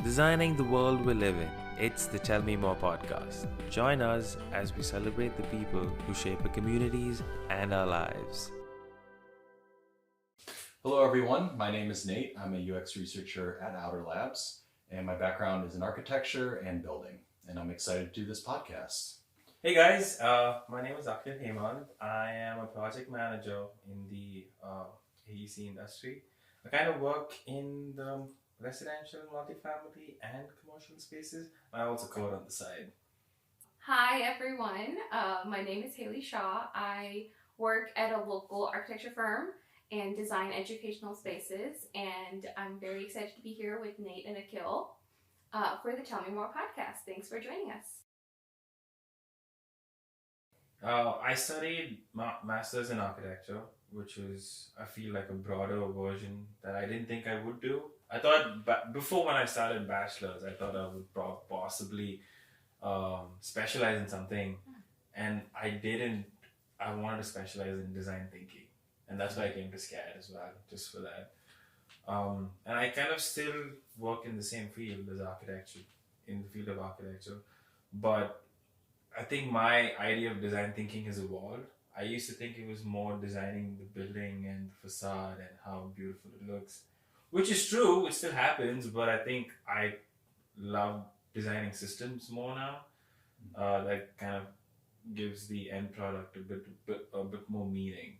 Designing the world we live in. It's the Tell Me More podcast. Join us as we celebrate the people who shape our communities and our lives. Hello, everyone. My name is Nate. I'm a UX researcher at Outer Labs, and my background is in architecture and building. And I'm excited to do this podcast. Hey guys, my name is Akhil Hemant. I am a project manager in the AEC industry. I kind of work in the residential, multifamily, and commercial spaces. I also code on the side. Hi everyone, my name is Haley Shaw. I work at a local architecture firm and design educational spaces, and I'm very excited to be here with Nate and Akhil for the Tell Me More podcast. Thanks for joining us. I studied master's in architecture, which was, I feel like, a broader version that I didn't think I would do. I thought, before when I started bachelor's, I thought I would possibly specialize in something, and I didn't. I wanted to specialize in design thinking, and that's why I came to SCAD as well, just for that. And I kind of still work in the same field as architecture, in the field of architecture, but I think my idea of design thinking has evolved. I used to think it was more designing the building and the facade and how beautiful it looks, which is true, it still happens, but I think I love designing systems more now. That kind of gives the end product a bit more meaning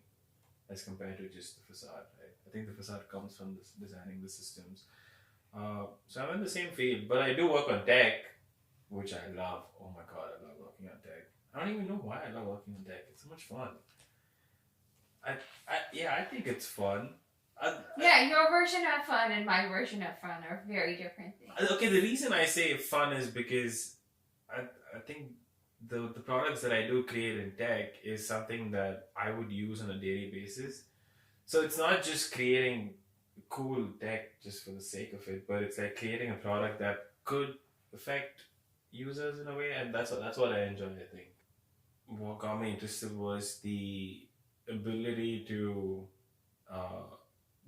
as compared to just the facade. Right? I think the facade comes from this designing the systems. So I'm in the same field, but I do work on tech, which I love. Oh my god, I love working on tech. I don't even know why I love working on tech. It's so much fun. I think it's fun. Your version of fun and my version of fun are very different things. Okay, the reason I say fun is because I think the products that I do create in tech is something that I would use on a daily basis. So it's not just creating cool tech just for the sake of it, but it's like creating a product that could affect users in a way, and that's what I enjoy. I think what got me interested was the ability to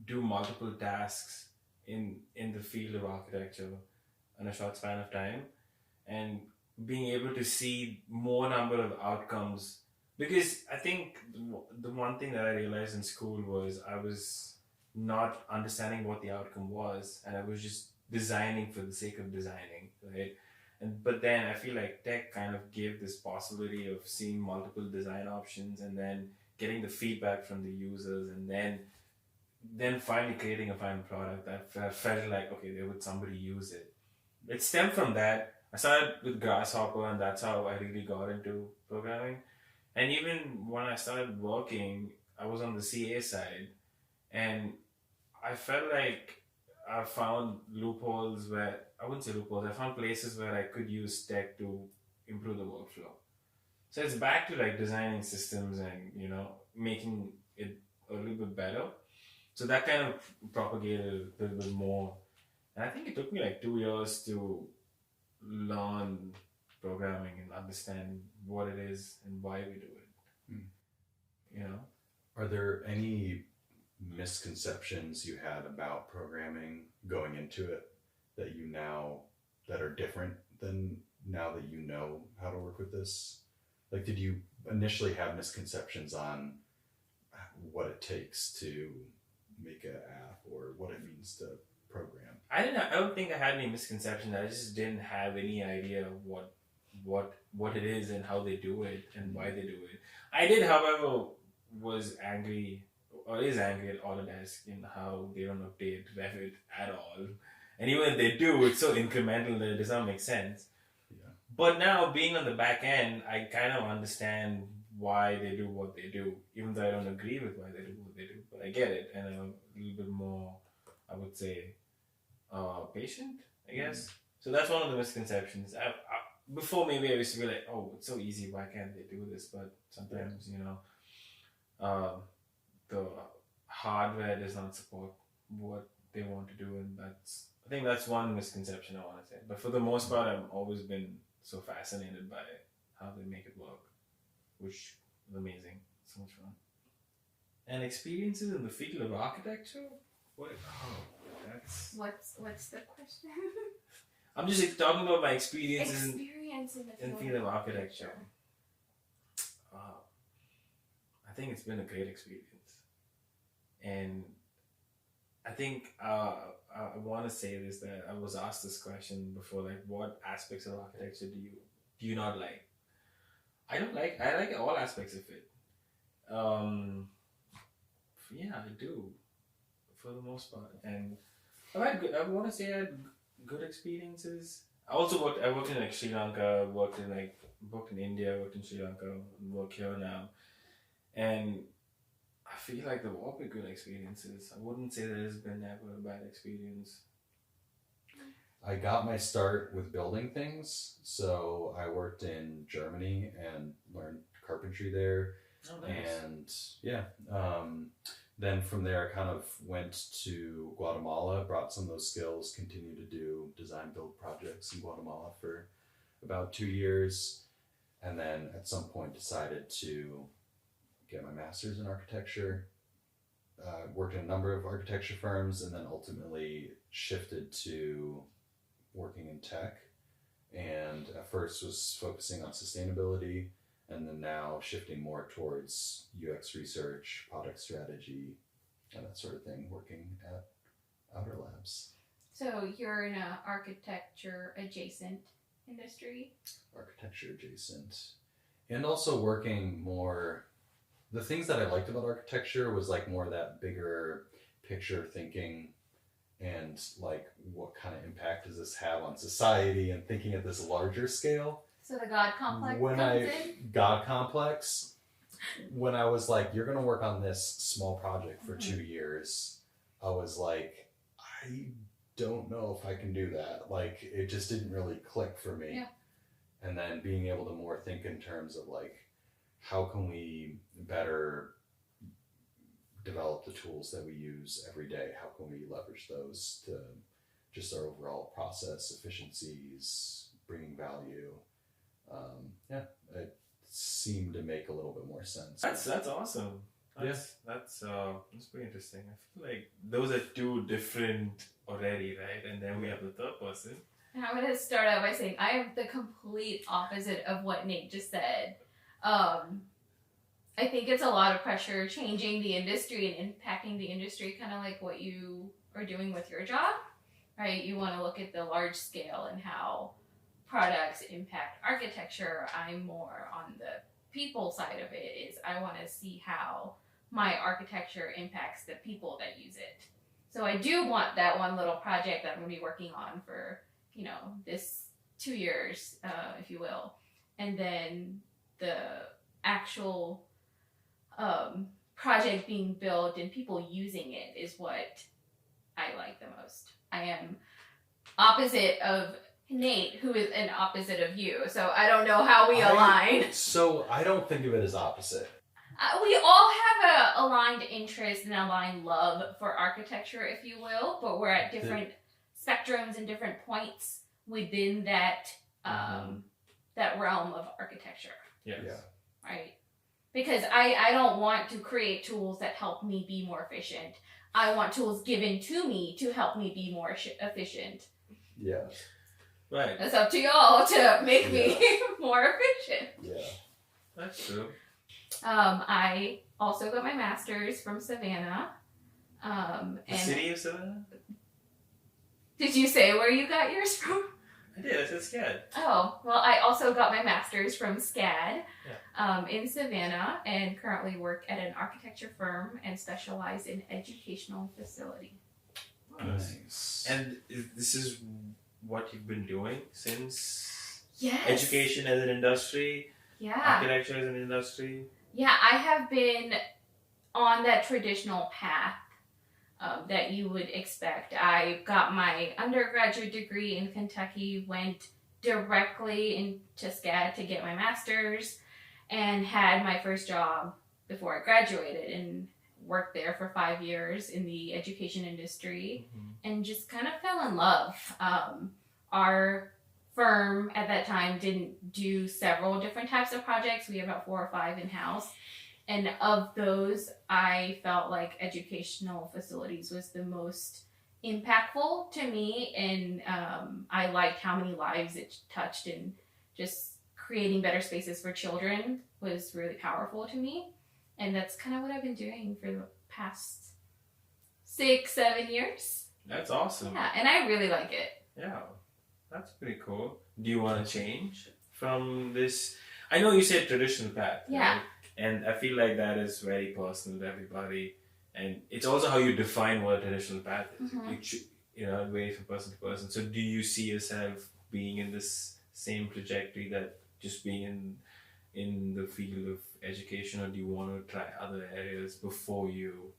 do multiple tasks in the field of architecture in a short span of time, and being able to see more number of outcomes. Because I think the one thing that I realized in school was I was not understanding what the outcome was, and I was just designing for the sake of designing, right? But then I feel like tech kind of gave this possibility of seeing multiple design options and then getting the feedback from the users, and then finally creating a final product that felt like, okay, there would somebody use it. It stemmed from that. I started with Grasshopper, and that's how I really got into programming. And even when I started working, I was on the CA side, and I felt like I found loopholes where, I wouldn't say loopholes, I found places where I could use tech to improve the workflow. So it's back to like designing systems and, making it a little bit better. So that kind of propagated a little bit more. And I think it took me like 2 years to learn programming and understand what it is and why we do it. Are there any misconceptions you had about programming going into it that are different than now that you know how to work with this? Like, did you initially have misconceptions on what it takes to make an app or what it means to program? I don't think I had any misconceptions. I just didn't have any idea what it is and how they do it and why they do it. I did, however, is angry at Autodesk in how they don't update Revit at all. And even if they do, it's so incremental that it does not make sense. Yeah. But now, being on the back end, I kind of understand why they do what they do, even though I don't agree with why they do what they do. But I get it, and I'm a little bit more, I would say, patient, I guess. So that's one of the misconceptions. Before, maybe I used to be like, oh, it's so easy, why can't they do this? But sometimes, the hardware does not support what they want to do, and I think that's one misconception I want to say. But for the most part, I've always been so fascinated by how they make it work, which is amazing. So much fun. And experiences in the field of architecture? That's... What's the question? I'm just talking about my experiences Experience in the in field of architecture. I think it's been a great experience, and I think I want to say this, that I was asked this question before, like, what aspects of architecture do you not like? I like all aspects of it. Yeah, I do, for the most part, and I want to say I had good experiences. I worked in like Sri Lanka, worked in India, worked in Sri Lanka, work here now, and I feel like they've all been good experiences. I wouldn't say there's been ever a bad experience. I got my start with building things, so I worked in Germany and learned carpentry there. Oh, nice. And yeah, then from there I kind of went to Guatemala, brought some of those skills, continued to do design build projects in Guatemala for about 2 years, and then at some point decided to get my master's in architecture. Worked in a number of architecture firms, and then ultimately shifted to working in tech, and at first was focusing on sustainability, and then now shifting more towards UX research, product strategy, and that sort of thing, working at Outer Labs. So you're in an architecture adjacent industry? Architecture adjacent. And also working more, the things that I liked about architecture was like more that bigger picture thinking, and like what kind of impact does this have on society, and thinking at this larger scale. So the God complex When comes in? God complex, when I was like, you're gonna work on this small project for 2 years, I was like, I don't know if I can do that. Like, it just didn't really click for me. Yeah. And then being able to more think in terms of like, how can we better develop the tools that we use every day? How can we leverage those to just our overall process efficiencies, bringing value? It seemed to make a little bit more sense. That's awesome. That's pretty interesting. I feel like those are two different already, right? And then we have the third person. And I'm going to start out by saying I am the complete opposite of what Nate just said. I think it's a lot of pressure changing the industry and impacting the industry, kind of like what you are doing with your job, right? You want to look at the large scale and how products impact architecture. I'm more on the people side of it. Is I want to see how my architecture impacts the people that use it. So I do want that one little project that I'm going to be working on for, this 2 years, if you will. And then the actual project being built and people using it is what I like the most. I am opposite of Nate, who is an opposite of you. So I don't know how we align. So I don't think of it as opposite. We all have a aligned interest and aligned love for architecture, if you will, but we're at different spectrums and different points within that that realm of architecture. Yes. Yeah. Right? Because I don't want to create tools that help me be more efficient. I want tools given to me to help me be more efficient. Yeah. Right. It's up to y'all to make me more efficient. Yeah. That's true. I also got my master's from Savannah. The city of Savannah? Did you say where you got yours from? I did. I said SCAD. Oh, well, I also got my master's from SCAD in Savannah, and currently work at an architecture firm and specialize in educational facility. Nice. And this is what you've been doing since Yes. education as an industry, architecture as an industry? Yeah, I have been on that traditional path that you would expect. I got my undergraduate degree in Kentucky, went directly into SCAD to get my master's, and had my first job before I graduated and worked there for 5 years in the education industry, and just kind of fell in love. Our firm at that time didn't do several different types of projects. We had about 4 or 5 in-house. And of those, I felt like educational facilities was the most impactful to me, and I liked how many lives it touched, and just creating better spaces for children was really powerful to me. And that's kind of what I've been doing for the past 6-7 years. That's awesome. Yeah, and I really like it. Yeah, that's pretty cool. Do you want to change from this? I know you said traditional path. Yeah. Right? And I feel like that is very personal to everybody. And it's also how you define what a traditional path is. Mhm. It varies from person to person. So do you see yourself being in this same trajectory, that just being in the field of education, or do you want to try other areas before you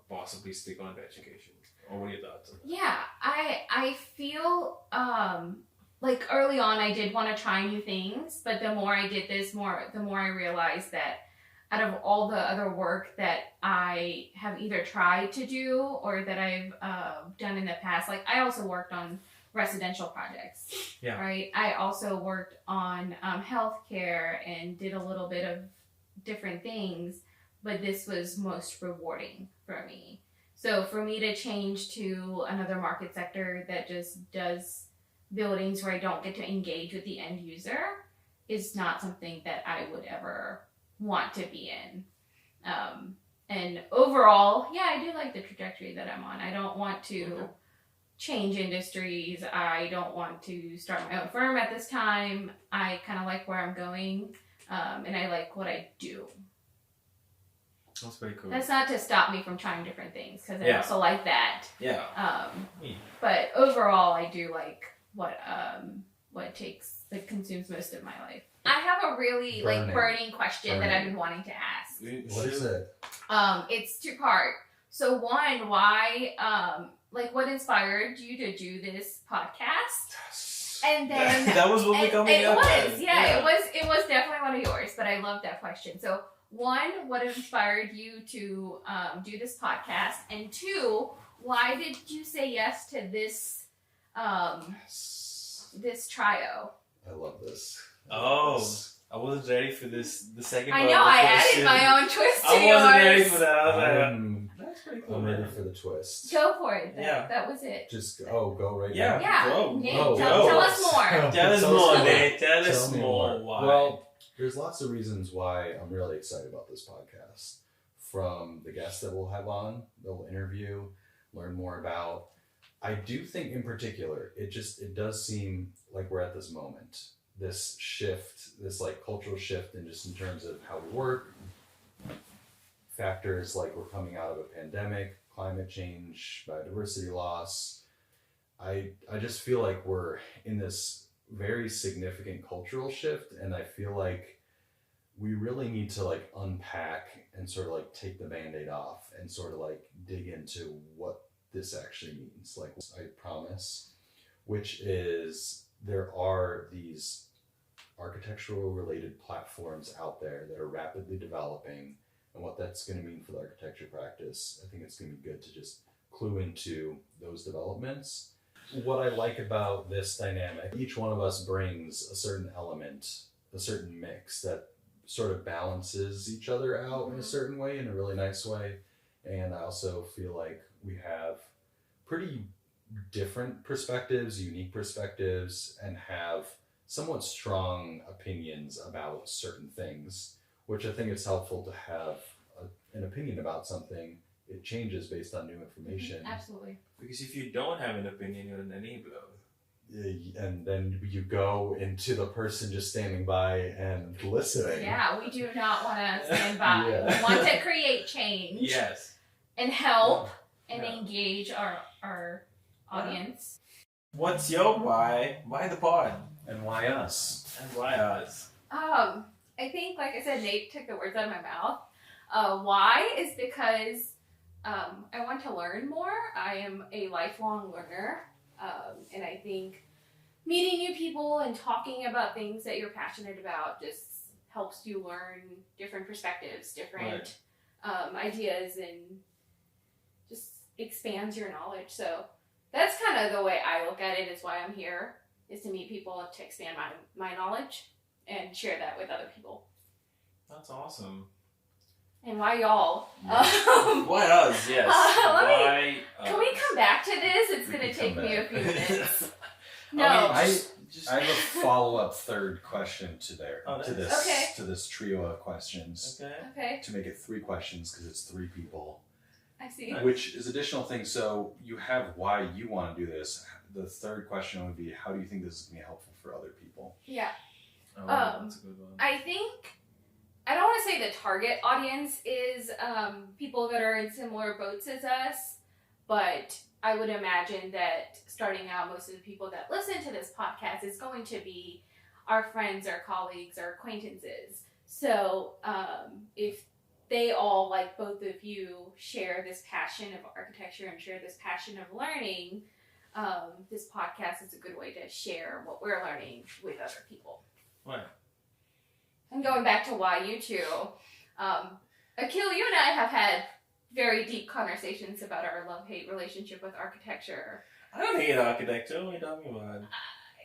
possibly stick on to education? Or what are your thoughts on that? Yeah, I feel like early on I did want to try new things, but the more I did this, the more I realized that out of all the other work that I have either tried to do or that I've done in the past, like I also worked on residential projects. Yeah. Right. I also worked on healthcare and did a little bit of different things, but this was most rewarding for me. So for me to change to another market sector that just does buildings where I don't get to engage with the end user is not something that I would ever want to be in. And overall, yeah, I do like the trajectory that I'm on. I don't want to change industries. I don't want to start my own firm at this time. I kind of like where I'm going, and I like what I do. That's pretty cool. That's not to stop me from trying different things, because I Yeah. also like that. Yeah. But overall, I do like what consumes most of my life. I have a really burning question that I've been wanting to ask. What is it? It's two-part. So one, why what inspired you to do this podcast? And then that was what we're coming up with. It was definitely one of yours, but I love that question. So one, what inspired you to do this podcast? And two, why did you say yes to this this trio? I love this. I wasn't ready for this. The second part I know, of the I question. added my own twist to I yours. wasn't ready for that. I was like, That's pretty cool. I'm ready for the twist. Go for it. Yeah. That was it. Just go right Yeah. now. Yeah. Go. Nate, Go. tell us more. Tell us more, Nate. Tell us me more. Why? Well, there's lots of reasons why I'm really excited about this podcast. From the guests that we'll have on, that we'll interview, learn more about. I do think in particular, it does seem like we're at this moment. This shift, this cultural shift, and just in terms of how we work, factors like we're coming out of a pandemic, climate change, biodiversity loss. I just feel like we're in this very significant cultural shift, and I feel like we really need to unpack and sort of take the Band-Aid off and sort of dig into what this actually means. I promise, which is there are these architectural related platforms out there that are rapidly developing, and what that's going to mean for the architecture practice. I think it's going to be good to just clue into those developments. What I like about this dynamic, each one of us brings a certain element, a certain mix that sort of balances each other out in a certain way, in a really nice way. And I also feel like we have pretty different perspectives, unique perspectives, and have somewhat strong opinions about certain things, which I think it's helpful to have an opinion about something. It changes based on new information. Absolutely. Because if you don't have an opinion, you're an enabler. And then you go into the person just standing by and listening. Yeah, we do not want to stand by. Yeah. We want to create change. Yes. And help and Yeah. engage our audience. What's your why? Why the pod? And why us? And why us? I think, like I said, Nate took the words out of my mouth. Why is because I want to learn more. I am a lifelong learner. And I think meeting new people and talking about things that you're passionate about just helps you learn different perspectives, different ideas, and just expands your knowledge. So that's kind of the way I look at it, is why I'm here, is to meet people and to expand my knowledge and share that with other people. That's awesome. And why y'all? Why us? Yes. Why? Can we come back to this? It's We going to can take come me a back. few minutes. No. I mean, I have a follow-up third question to Oh, nice. to this trio of questions Okay, to make it 3 questions because it's 3 people. I see. Which is additional things. So you have why you want to do this. The third question would be, how do you think this is going to be helpful for other people? Yeah. Oh, that's a good one. I think, I don't want to say the target audience is people that are in similar boats as us, but I would imagine that starting out, most of the people that listen to this podcast is going to be our friends, our colleagues, our acquaintances. So if they all, like both of you, share this passion of architecture and share this passion of learning, this podcast is a good way to share what we're learning with other people. Right. And going back to why you two, Akil, you and I have had very deep conversations about our love-hate relationship with architecture. I don't hate architecture. What are you talking about?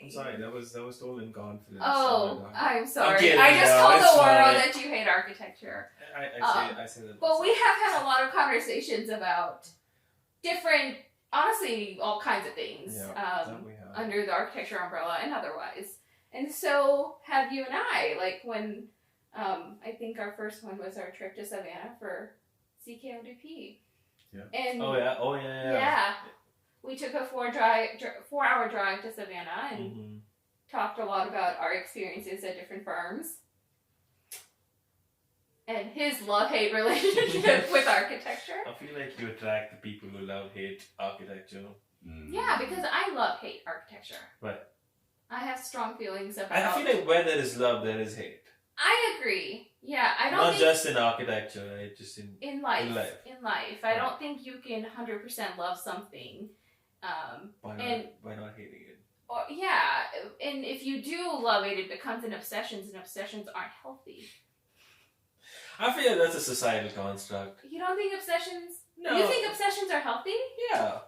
I'm sorry, that was told in confidence. Oh, I'm sorry. kidding, I just no, told it's the world fine. that you hate architecture. I say that. But we have had a lot of conversations about different, honestly, all kinds of things Yeah, that we have. under the architecture umbrella and otherwise. And so have you and I, like when, I think our first one was our trip to Savannah for CKODP. Yeah. And Oh yeah. yeah. We took a 4-hour drive to Savannah and Mm-hmm. talked a lot about our experiences at different firms. And his love-hate relationship with architecture. I feel like you attract the people who hate architecture. Yeah, because I love-hate architecture. Right. I have strong feelings about... I feel like where there is love, there is hate. I agree. Yeah, I don't Not think... just in architecture, right? Just in life. in life. In life. I don't think you can 100% love something. Why not hating it? Or, yeah, and if you do love it becomes an obsession, and obsessions aren't healthy. I feel like that's a societal construct. You don't think obsessions... No. You think obsessions are healthy? Yeah.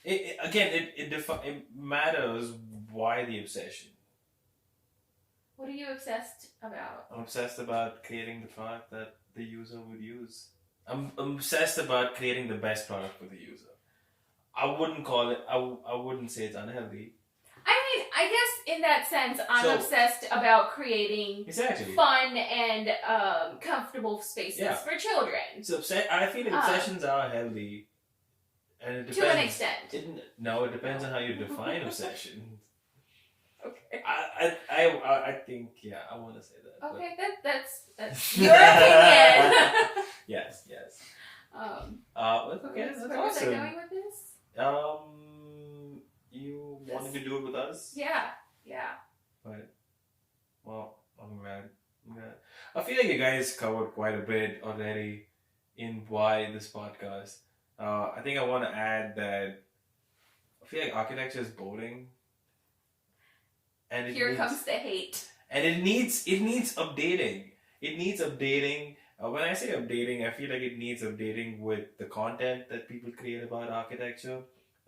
It matters why the obsession. What are you obsessed about? I'm obsessed about creating the product that the user would use. I'm obsessed about creating the best product for the user. I wouldn't call it, I wouldn't say it's unhealthy. I mean, I guess in that sense, I'm So- obsessed about creating Exactly. fun and comfortable spaces Yeah. for children. So I feel like obsessions are healthy. And it depends. To an extent. It depends on how you define obsession. Okay. I think, yeah, I want to say that. but- Okay, that's your opinion. Yes. Okay, that's where was I awesome. going with this? You wanted to do it with us? Yeah. Right. Well, I'm glad. I feel like you guys covered quite a bit already in why this podcast. I think I want to add that I feel like architecture is boring. And Here comes the hate. And it needs updating. It needs updating. When I say updating, I feel like it needs updating with the content that people create about architecture.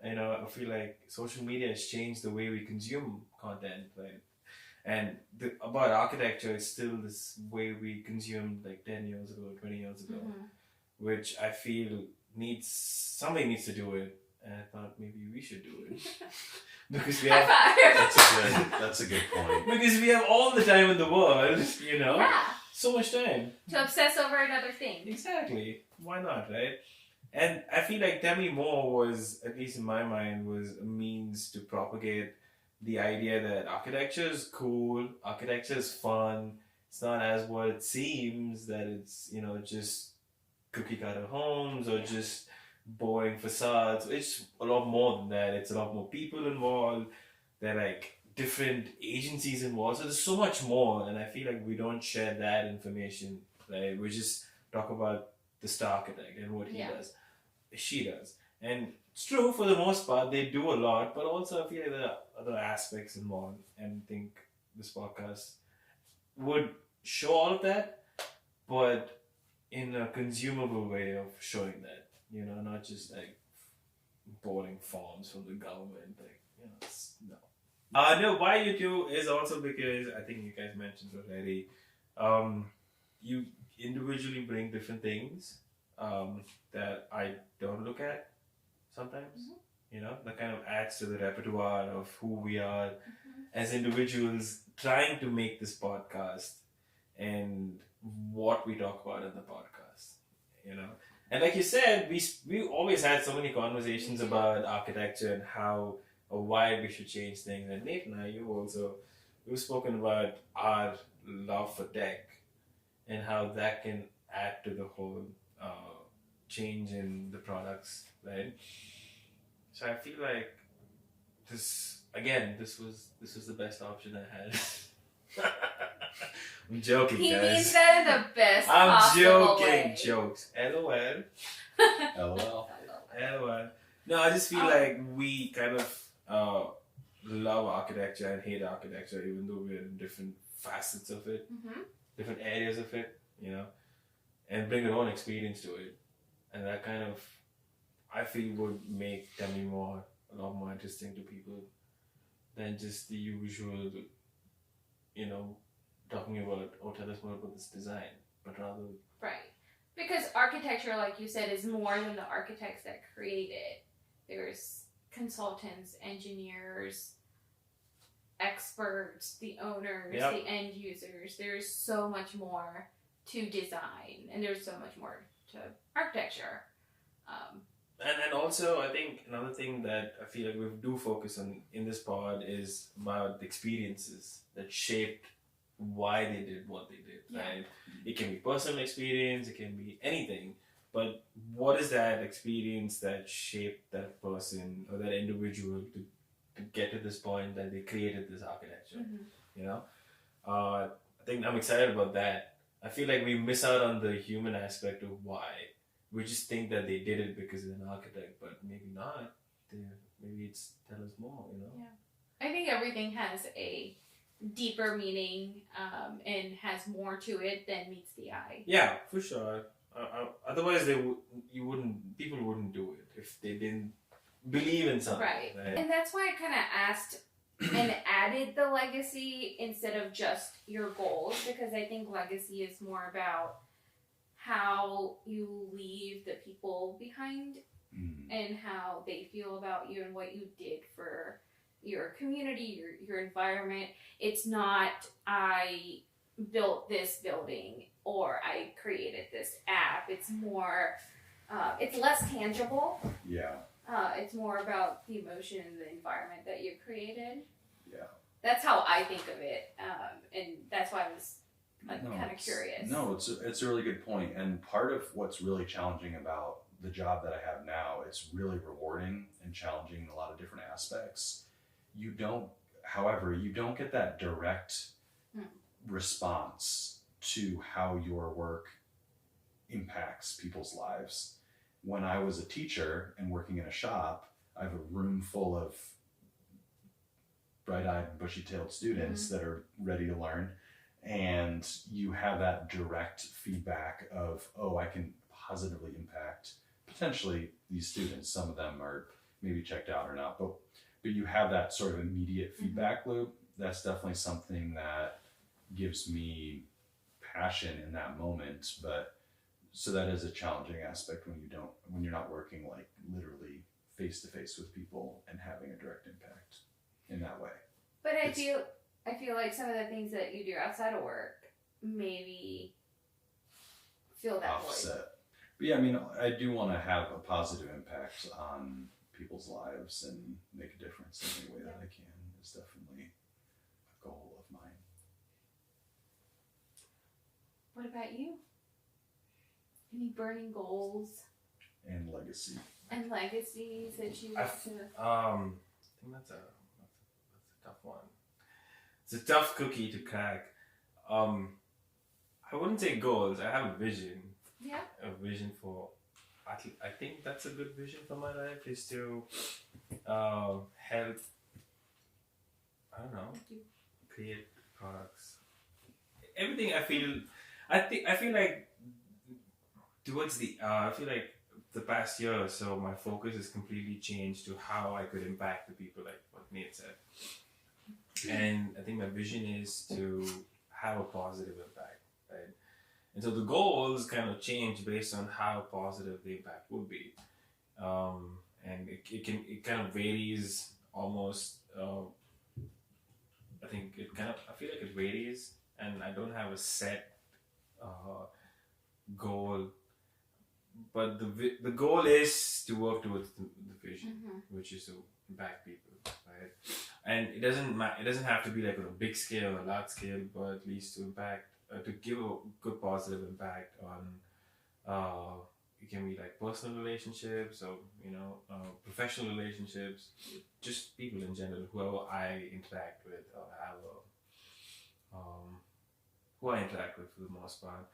I feel like social media has changed the way we consume content, right? And about architecture, it's still this way we consumed like 10 years ago, 20 years ago, which I feel somebody needs to do it. And I thought maybe we should do it. Because we have... High five. That's a good point. Because we have all the time in the world, Yeah. So much time. To obsess over another thing. Exactly. Why not, right? And I feel like Demi Moore was, at least in my mind, was a means to propagate the idea that architecture is cool, architecture is fun, it's not as what it seems, that it's, just cookie cutter homes or just boring facades. It's a lot more than that. It's a lot more people involved. They're like different agencies involved. So there's so much more, and I feel like we don't share that information, right? We just talk about the star architect and what he does, she does. And it's true for the most part, they do a lot, but also I feel like there are other aspects involved, and I think this podcast would show all of that, but in a consumable way of showing that, not just like boring forms from the government, no. No, why you do is also because I think you guys mentioned already. You individually bring different things that I don't look at sometimes. You know, that kind of adds to the repertoire of who we are as individuals trying to make this podcast and what we talk about in the podcast. You know, and like you said, we always had so many conversations about architecture and how or why we should change things. And Nate and I, we've spoken about our love for tech and how that can add to the whole change in the products, right? So I feel like this was the best option I had. I'm joking, He guys. means that in the best I'm possible joking. way. Jokes. LOL. LOL. LOL. No, I just feel like we kind of love architecture and hate architecture, even though we're in different facets of it, different areas of it, you know, and bring our own experience to it. And that kind of, I feel, would make Dummy a lot more interesting to people than just the usual, you know, talking about, oh, tell us more about this design, but rather... Right. Because architecture, like you said, is more than the architects that create it. There's consultants, engineers, experts, the owners, the end users. There's so much more to design, and there's so much more to architecture. And also, I think another thing that I feel like we do focus on in this pod is about the experiences that shaped why they did what they did, right? It can be personal experience, it can be anything, but what is that experience that shaped that person or that individual to get to this point that they created this architecture, you know? I think I'm excited about that. I feel like we miss out on the human aspect of why. We just think that they did it because they're an architect, but maybe not. Maybe it's tell us more, you know? Yeah. I think everything has a deeper meaning and has more to it than meets the eye. Yeah, for sure. Otherwise, people wouldn't do it if they didn't believe in something. Right. And that's why I kind of asked and added the legacy instead of just your goals, because I think legacy is more about how you leave the people behind and how they feel about you and what you did for your community, your environment. It's not, I built this building or I created this app. It's more, it's less tangible. Yeah. It's more about the emotion and the environment that you created. Yeah. That's how I think of it. And that's why I was kind of curious. No, it's a really good point. And part of what's really challenging about the job that I have now, it's really rewarding and challenging in a lot of different aspects. You don't get that direct response to how your work impacts people's lives. When I was a teacher and working in a shop, I have a room full of bright-eyed, bushy-tailed students that are ready to learn. And you have that direct feedback of, oh, I can positively impact potentially these students. Some of them are maybe checked out or not, but you have that sort of immediate feedback loop. That's definitely something that gives me passion in that moment. But so that is a challenging aspect when you're not working like literally face to face with people and having a direct impact in that way. But I feel like some of the things that you do outside of work maybe fill that offset. void. But yeah, I mean, I do want to have a positive impact on people's lives and make a difference in any way that I can. Is definitely a goal of mine. What about you? Any burning goals And legacy. and legacies that you want to... I think that's a tough one. It's a tough cookie to crack. I wouldn't say goals. I have a vision. Yeah. A vision for. I think that's a good vision for my life is to help. I don't know. Create products. Everything I feel. I feel like towards the. I feel like the past year or so, my focus has completely changed to how I could impact the people, like what Nate said. And I think my vision is to have a positive impact, right? And so the goals kind of change based on how positive the impact would be. And it kind of varies almost. I feel like it varies, and I don't have a set uh, goal, but the goal is to work towards the vision, which is to impact people, right? And it doesn't have to be like on a big scale, a large scale, but at least to impact, to give a good positive impact on. It can be like personal relationships, or professional relationships, just people in general, whoever I interact with or have who I interact with for the most part.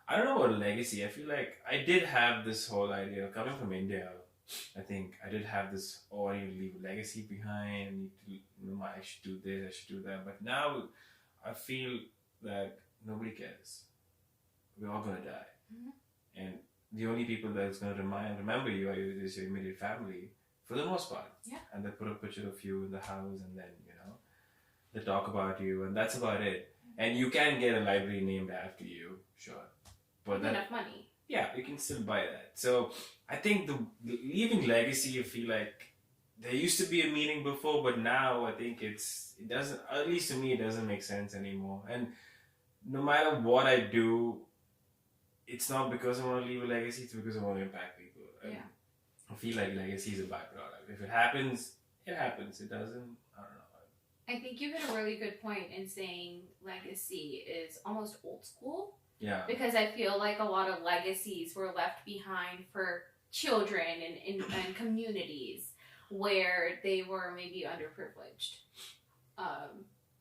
I don't know about legacy. I feel like I did have this whole idea coming from India. I think I did have this, oh, I need to leave a legacy behind. I need to, I should do this, I should do that. But now I feel that nobody cares. We're all gonna die, and the only people that's gonna remember you is your immediate family for the most part. Yeah. And they put a picture of you in the house, and then they talk about you, and that's about it. And you can get a library named after you, sure. But enough money. Yeah, you can still buy that. So I think the leaving legacy, I feel like there used to be a meaning before, but now I think it doesn't, at least to me, it doesn't make sense anymore. And no matter what I do, it's not because I want to leave a legacy, it's because I want to impact people. And Yeah. I feel like legacy is a byproduct. If it happens, it happens. It doesn't, I don't know. I think you hit a really good point in saying legacy is almost old school. Yeah. Because I feel like a lot of legacies were left behind for children and communities where they were maybe underprivileged.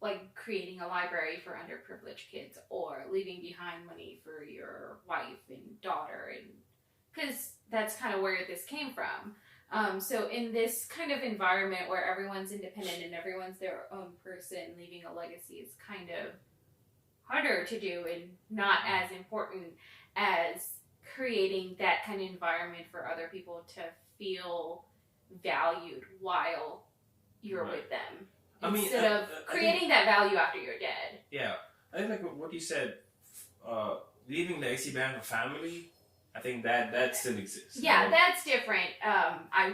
Like creating a library for underprivileged kids, or leaving behind money for your wife and daughter, and because that's kind of where this came from. So in this kind of environment where everyone's independent and everyone's their own person, leaving a legacy is kind of harder to do and not as important as creating that kind of environment for other people to feel valued while you're Right. with them. I mean, Instead of creating that value after you're dead. Yeah, I think like what you said, leaving legacy behind for family. I think that still exists. Yeah, right? that's different. I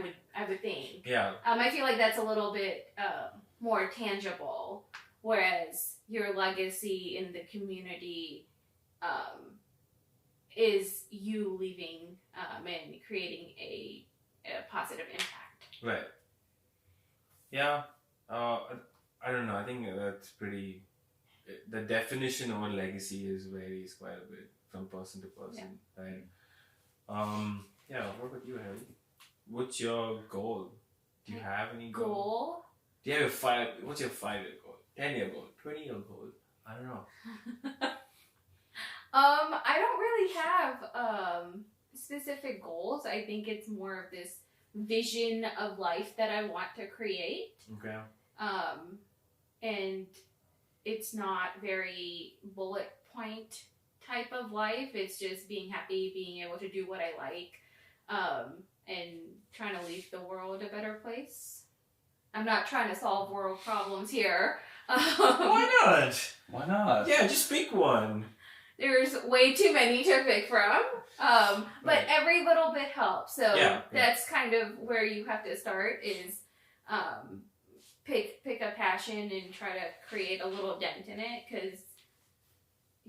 would think. Yeah. I feel like that's a little bit more tangible, whereas your legacy in the community is you leaving and creating a positive impact. Right. Yeah. I don't know. I think that's pretty. The definition of a legacy varies quite a bit from person to person, right? Yeah. What about you, Harry? What's your goal? Do you have any goal? Do you have what's your 5-year goal? 10-year goal? 20-year goal? I don't know. I don't really have specific goals. I think it's more of this vision of life that I want to create. Okay. And it's not very bullet point type of life. It's just being happy, being able to do what I like, and trying to leave the world a better place. I'm not trying to solve world problems here. Why not? Why not? Yeah, just pick one. There's way too many to pick from. But Right. every little bit helps. So Yeah. that's kind of where you have to start is pick a passion and try to create a little dent in it, because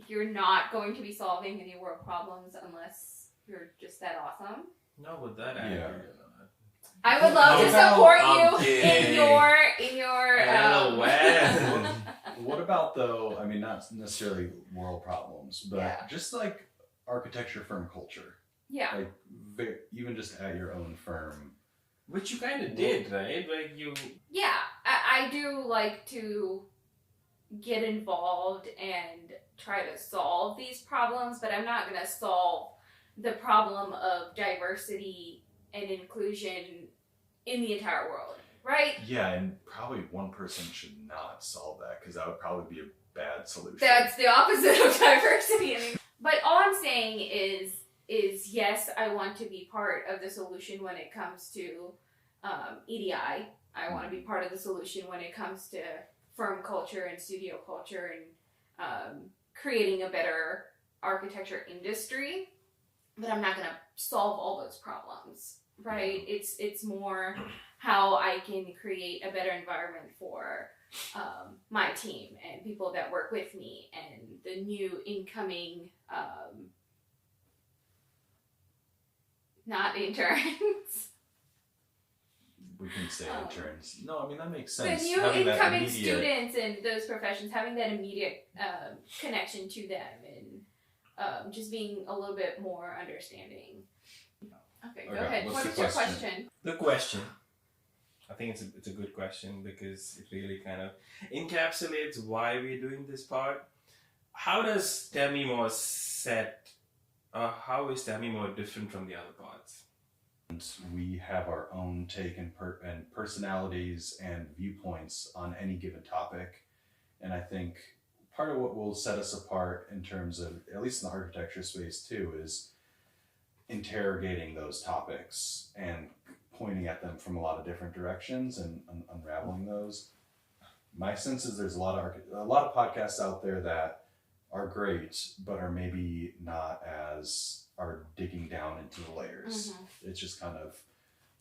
you're not going to be solving any world problems unless you're just that awesome. Not with that Yeah. attitude. I would love to How support about- you Okay. in your LOL. What about though? I mean, not necessarily world problems, but Yeah. just like architecture firm culture, yeah. like even just at your own firm. Which you kind of did, right? Like you. Yeah, I do like to get involved and try to solve these problems, but I'm not going to solve the problem of diversity and inclusion in the entire world, right? Yeah, and probably one person should not solve that, because that would probably be a bad solution. That's the opposite of diversity. I mean, but all I'm saying is yes, I want to be part of the solution when it comes to EDI. I want to be part of the solution when it comes to firm culture and studio culture and creating a better architecture industry, but I'm not going to solve all those problems, right? It's more how I can create a better environment for my team and people that work with me and the new incoming, not interns. We can say interns. No, I mean, that makes The sense. new Having that incoming immediate- students and those professions, having that immediate connection to them and just being a little bit more understanding. Okay, go Okay, ahead. what's What the is your question? question? The question, I think it's a good question because it really kind of encapsulates why we're doing this part. How does Temimore how is Temimore different from the other parts? We have our own take and personalities and viewpoints on any given topic. And I think part of what will set us apart in terms of, at least in the architecture space too, is interrogating those topics and pointing at them from a lot of different directions and unraveling those. My sense is there's a lot of podcasts out there that are great, but are maybe not are digging down into the layers. Mm-hmm. It's just kind of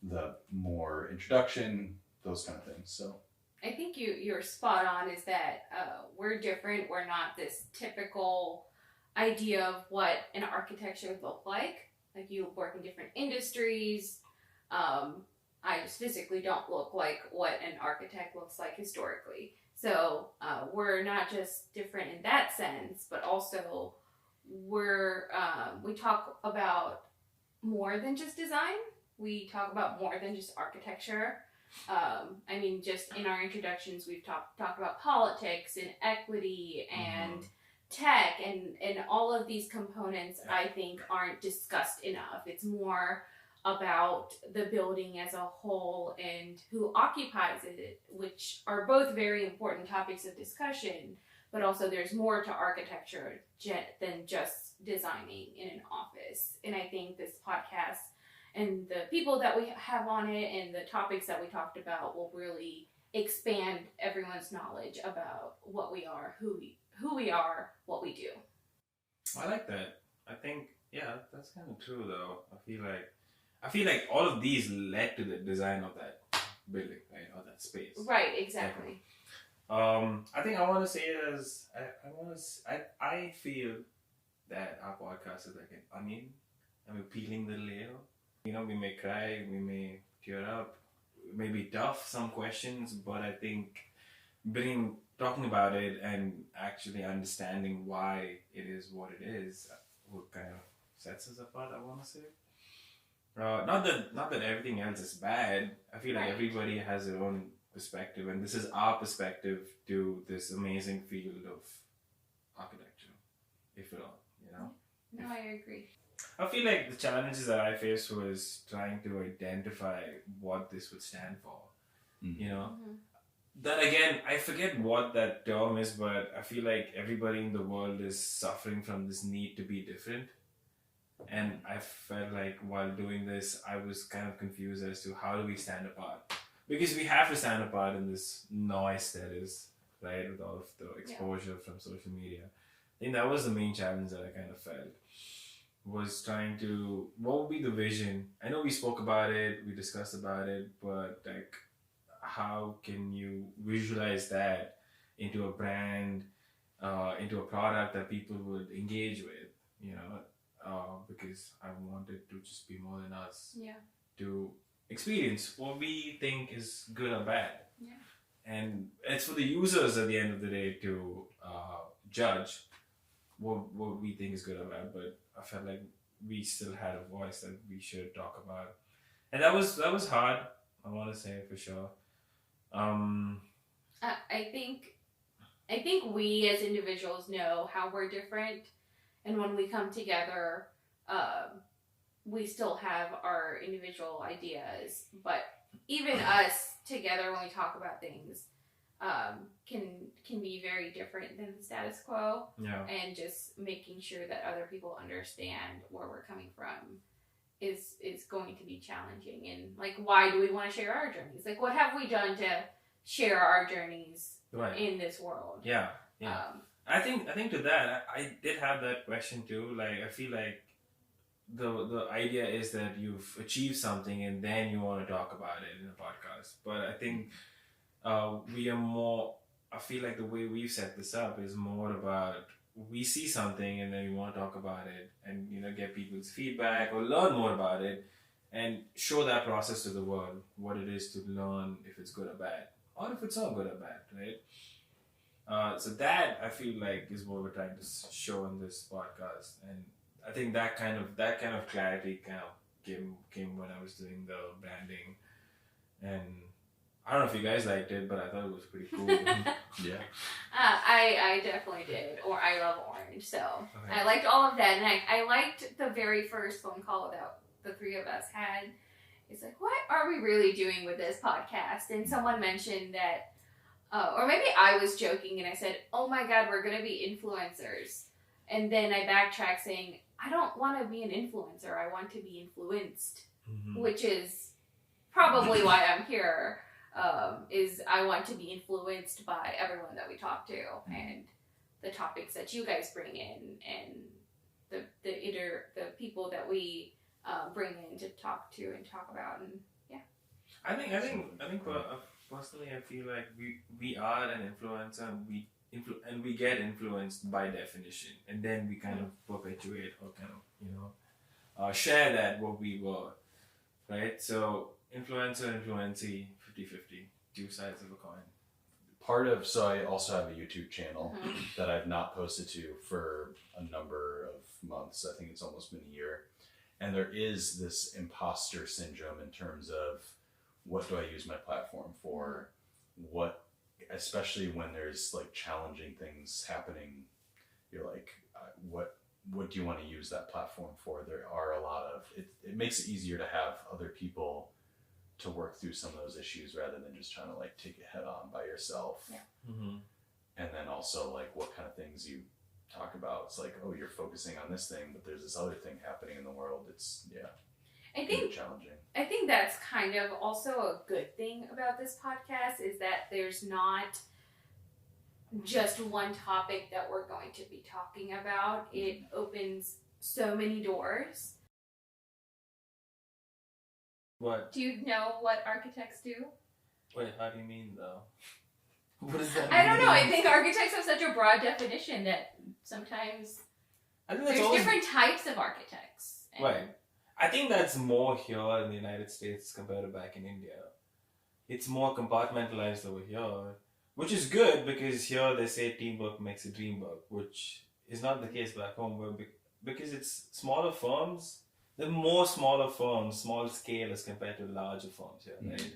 the more introduction, those kind of things. So I think you're spot on. Is that we're different. We're not this typical idea of what an architecture would look like. Like, you work in different industries. I just physically don't look like what an architect looks like historically. So we're not just different in that sense, but also we talk about more than just design. We talk about more than just architecture. I mean, just in our introductions, we've talked about politics and equity and tech and all of these components. I think aren't discussed enough. It's more about the building as a whole and who occupies it, which are both very important topics of discussion, but also there's more to architecture than just designing in an office. And I think this podcast and the people that we have on it and the topics that we talked about will really expand everyone's knowledge about what we are, who we are, what we do. I like that. I think, yeah, that's kind of true though. I feel like all of these led to the design of that building, right, or that space. Right, exactly. I think I want to say it as I feel that our podcast is like an onion, and we're peeling the layer. You know, we may cry, we may tear up, it may be tough, some questions, but I think talking about it and actually understanding why it is what it is, what kind of sets us apart, I want to say. Not that everything else is bad. I feel like everybody has their own perspective, and this is our perspective to this amazing field of architecture, if at all, you know? No, I agree. I feel like the challenges that I faced was trying to identify what this would stand for, you know? That again, I forget what that term is, but I feel like everybody in the world is suffering from this need to be different. And I felt like while doing this, I was kind of confused as to how do we stand apart? Because we have to stand apart in this noise that is, right, with all of the exposure from social media. I think that was the main challenge that I kind of felt, was trying to, what would be the vision? I know we spoke about it, we discussed about it, but like, how can you visualize that into a brand, into a product that people would engage with, you know? Because I wanted to just be more than us. Yeah. To experience what we think is good or bad. Yeah. And it's for the users at the end of the day to judge what we think is good or bad. But I felt like we still had a voice that we should talk about, and that was hard. I want to say for sure. I think we as individuals know how we're different, and when we come together, we still have our individual ideas. But even us together, when we talk about things, can be very different than the status quo. Yeah. And just making sure that other people understand where we're coming from is going to be challenging. And like, why do we want to share our journeys? Like, what have we done to share our journeys in this world? Yeah. I think to that, I did have that question too. Like, I feel like the idea is that you've achieved something and then you want to talk about it in a podcast. But I think we are more. I feel like the way we've set this up is more about we see something and then we want to talk about it and get people's feedback or learn more about it and show that process to the world, what it is to learn, if it's good or bad or if it's not good or bad, right? So that I feel like is what we're trying to show in this podcast, and I think that kind of clarity kind of came when I was doing the branding, and I don't know if you guys liked it, but I thought it was pretty cool. Yeah. I definitely did. Or I love orange, so Okay. I liked all of that, and I liked the very first phone call that the three of us had. It's like, what are we really doing with this podcast? And someone mentioned that, or maybe I was joking and I said, oh my god, we're gonna be influencers. And then I backtracked saying, I don't want to be an influencer, I want to be influenced, Mhm. which is probably why I'm here. Is I want to be influenced by everyone that we talk to and the topics that you guys bring in and the people that we bring in to talk to and talk about, and yeah. I think personally, I feel like we are an influencer. And we get influenced by definition, and then we kind of perpetuate or kind of share that what we were, right? So influencer, influencee, 50-50, two sides of a coin. So I also have a YouTube channel Mhm. that I've not posted to for a number of months. I think it's almost been a year. And there is this imposter syndrome in terms of what do I use my platform for? What, especially when there's like challenging things happening, you're like, what do you want to use that platform for? There are a lot of, it makes it easier to have other people to work through some of those issues rather than just trying to like take it head on by yourself. Yeah. Mm-hmm. And then also like what kind of things you talk about. It's like, oh, you're focusing on this thing, but there's this other thing happening in the world. It's I really think challenging. I think that's kind of also a good thing about this podcast is that there's not just one topic that we're going to be talking about. It opens so many doors. What? Do you know what architects do? Wait, how do you mean though? What does that I don't know. I mean? think architects have such a broad definition that sometimes I think that's there's always different types of architects. And right. I think that's more here in the United States compared to back in India. It's more compartmentalized over here, which is good because here they say teamwork makes a dream work, which is not the case back home. Where because it's smaller firms, there are more smaller firms, small scale as compared to larger firms here, right?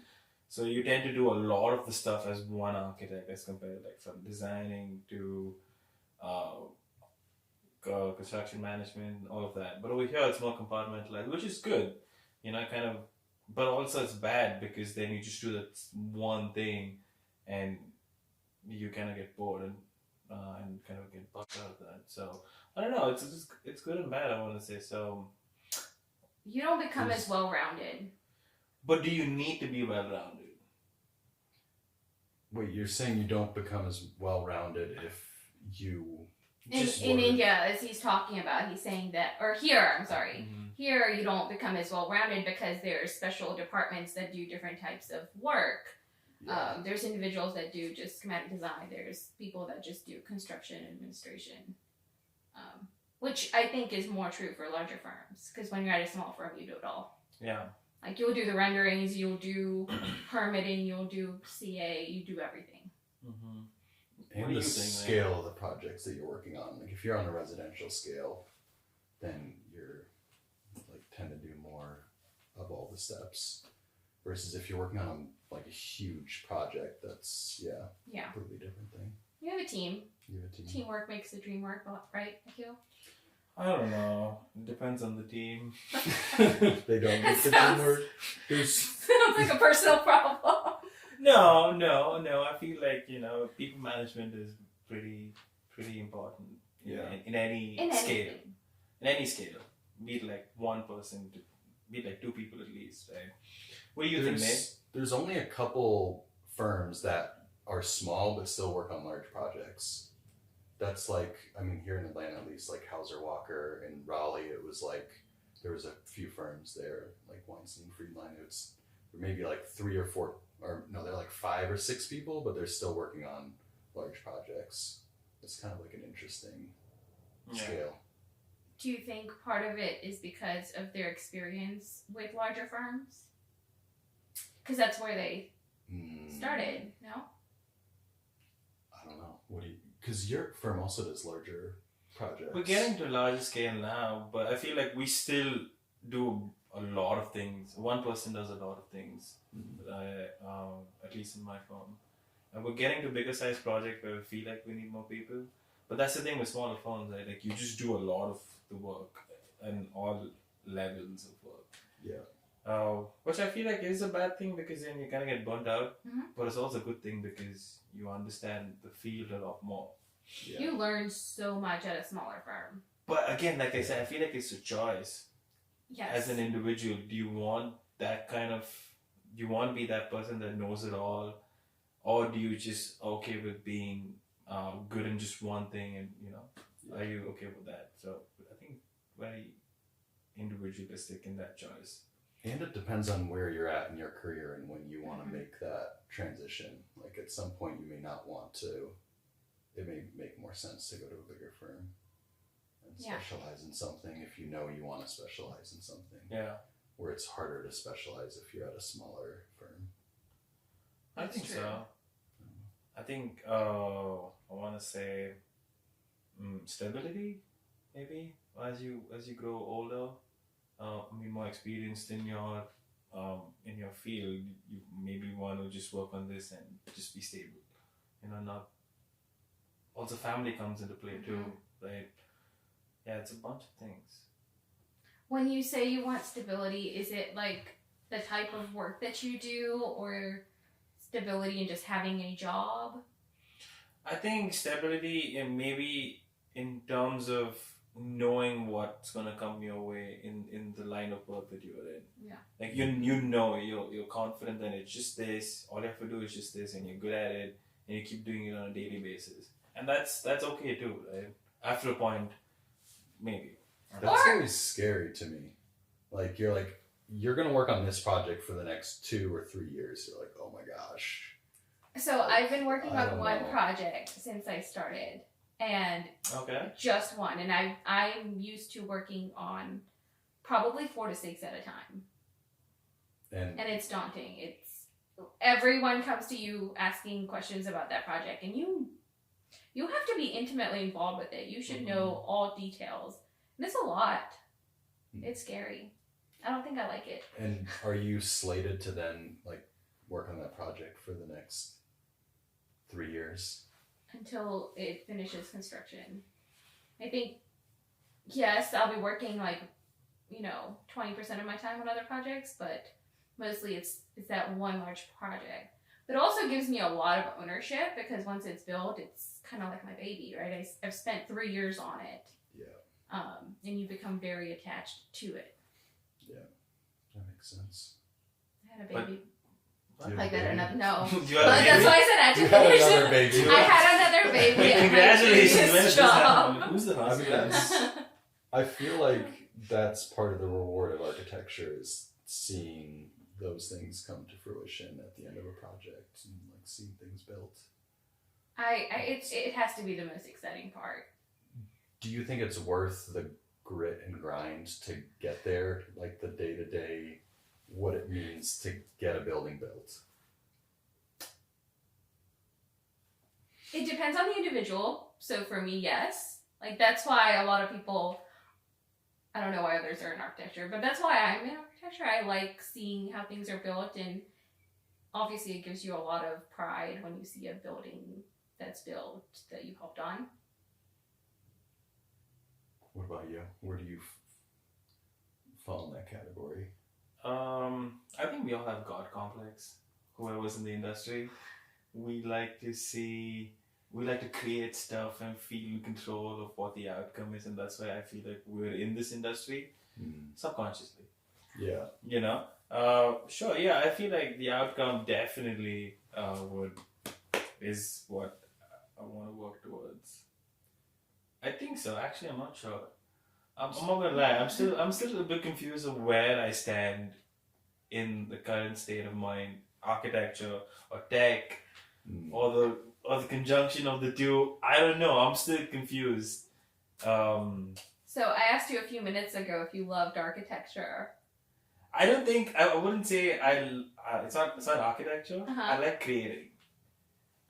So you tend to do a lot of the stuff as one architect as compared to like from designing to construction management, all of that. But over here, it's more compartmentalized, which is good, kind of. But also, it's bad because then you just do that one thing, and you kind of get bored and kind of get bucked out of that. So I don't know. It's good and bad. I want to say so. you don't become as well-rounded. But do you need to be well-rounded? Wait, you're saying you don't become as well-rounded if you In India, as he's talking about, he's saying that, or here, I'm sorry, here you don't become as well-rounded because there's special departments that do different types of work. There's individuals that do just schematic design. There's people that just do construction administration, which I think is more true for larger firms because when you're at a small firm, you do it all. Yeah. Like you'll do the renderings, you'll do permitting, you'll do CA, you do everything. Mm-hmm. and the scale of the projects that you're working on. Like if you're on a residential scale, then you're like tend to do more of all the steps. Versus if you're working on like a huge project, that's Yeah. a completely different thing. You have a team. You have a team. Teamwork makes the dream work, right, Akil? I don't know. It depends on the team. They don't make the Sounds- teamwork. Sounds like a personal problem. No. I feel like people management is pretty important. In any In scale. anything. In any scale, be it like one person, be it like two people at least, right? What do you think, Nate? There's only a couple firms that are small but still work on large projects. that's like, I mean, here in Atlanta, at least, like Hauser Walker in Raleigh, it was like, there was a few firms there, like Weinstein, Friedline. It's maybe like 3 or 4, or no, they're like 5 or 6 people, but they're still working on large projects. It's kind of like an interesting scale. Do you think part of it is because of their experience with larger firms? Because that's where they started, no? I don't know. What do you? Because your firm also does larger projects. We're getting to a larger scale now, but I feel like we still do a lot of things. One person does a lot of things, at least in my firm. And we're getting to bigger size projects where we feel like we need more people. But that's the thing with smaller firms, right? Like you just do a lot of the work and all levels of work. Yeah. Which I feel like is a bad thing because then you kind of get burnt out. Mm-hmm. But it's also a good thing because you understand the field a lot more. Yeah. You learn so much at a smaller firm. But again, like I said, I feel like it's a choice. Yes. As an individual, do you want that kind of, do you want to be that person that knows it all? Or do you just okay with being good in just one thing and, are you okay with that? So I think very individualistic in that choice. And it depends on where you're at in your career and when you want to make that transition. Like at some point you may not want to, it may make more sense to go to a bigger firm and specialize in something if you know you want to specialize in something. Yeah. Where it's harder to specialize if you're at a smaller firm. I think true. so. I think I want to say stability, maybe as you grow older, be more experienced in your field. You maybe want to just work on this and just be stable. Not. Also, family comes into play too, right? Yeah, it's a bunch of things. When you say you want stability, is it like the type of work that you do, or stability in just having a job? I think stability and maybe in terms of knowing what's gonna come your way in the line of work that you're in. Yeah. Like you're confident that it's just this. All you have to do is just this, and you're good at it, and you keep doing it on a daily basis, and that's okay too, right? After a point, maybe. That's always scary to me. Like you're gonna work on this project for the next 2 or 3 years. You're like, oh my gosh. So I've been working I on don't one know. project since I started, and just one. And I'm used to working on probably 4 to 6 at a time, and it's daunting. It's everyone comes to you asking questions about that project, and you have to be intimately involved with it. You should know all details, and it's a lot. It's scary. I don't think I like it. And are you slated to then like work on that project for the next 3 years? Until it finishes construction. I think, yes, I'll be working 20% of my time on other projects, but mostly it's that one large project. But it also gives me a lot of ownership because once it's built, it's kind of like my baby, right? I've spent 3 years on it. Yeah. And you become very attached to it. Yeah, that makes sense. I had a baby. Do you Like have a that, baby? no. Do you have a But baby? that's why I said I had to You had finish another it. baby. I had another baby. Wait, at my congratulations. When previous did this job. happen? Who's the I mean, husband? I feel like that's part of the reward of architecture is seeing those things come to fruition at the end of a project and like seeing things built. It has to be the most exciting part. Do you think it's worth the grit and grind to get there, like the day-to-day, what it means to get a building built? It depends on the individual. So for me, yes. Like that's why a lot of people, I don't know why others are in architecture, but that's why I'm in architecture. I like seeing how things are built, and obviously it gives you a lot of pride when you see a building that's built that you helped on. What about you? Where do you fall in that category? I think we all have God complex. Whoever's in the industry, we like to create stuff and feel in control of what the outcome is, and that's why I feel like we're in this industry subconsciously. Yeah. Sure. Yeah, I feel like the outcome definitely is what I want to work towards. I think so. Actually, I'm not sure. I'm not gonna lie. I'm still a bit confused of where I stand in the current state of mind, architecture or tech, or the conjunction of the two. I don't know. I'm still confused. Um, So I asked you a few minutes ago if you loved architecture. I don't think I wouldn't say it's not architecture. Uh-huh. I like creating.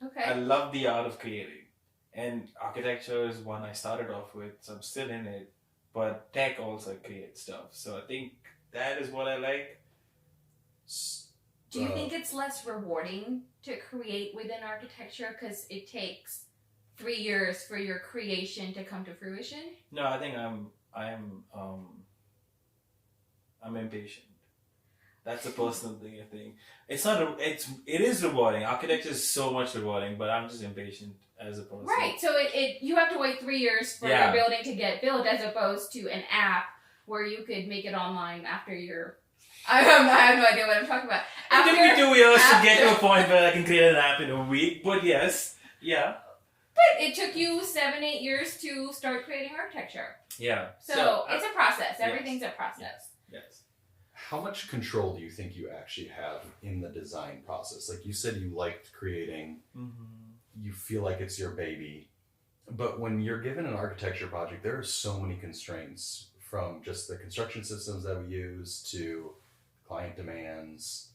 I Okay. love the art of creating, and architecture is one I started off with, so I'm still in it. But tech also creates stuff, so I think that is what I like. Do you think it's less rewarding to create within architecture because it takes 3 years for your creation to come to fruition? No, I think I'm impatient. That's a personal thing. I think it's not. It is rewarding. Architecture is so much rewarding, but I'm just impatient as a person. Right. So it you have to wait 3 years for Yeah. your building to get built, as opposed to an app where you could make it online after your. I have no idea what I'm talking about. It took me 2 years to get to a after- point where I can create an app in a week. But yes, yeah, But it took you 7-8 years to start creating architecture. yeah. So it's a process. yes. Everything's a process. Yes. How much control do you think you actually have in the design process? Like you said, you liked creating, you feel like it's your baby. But when you're given an architecture project, there are so many constraints, from just the construction systems that we use to client demands.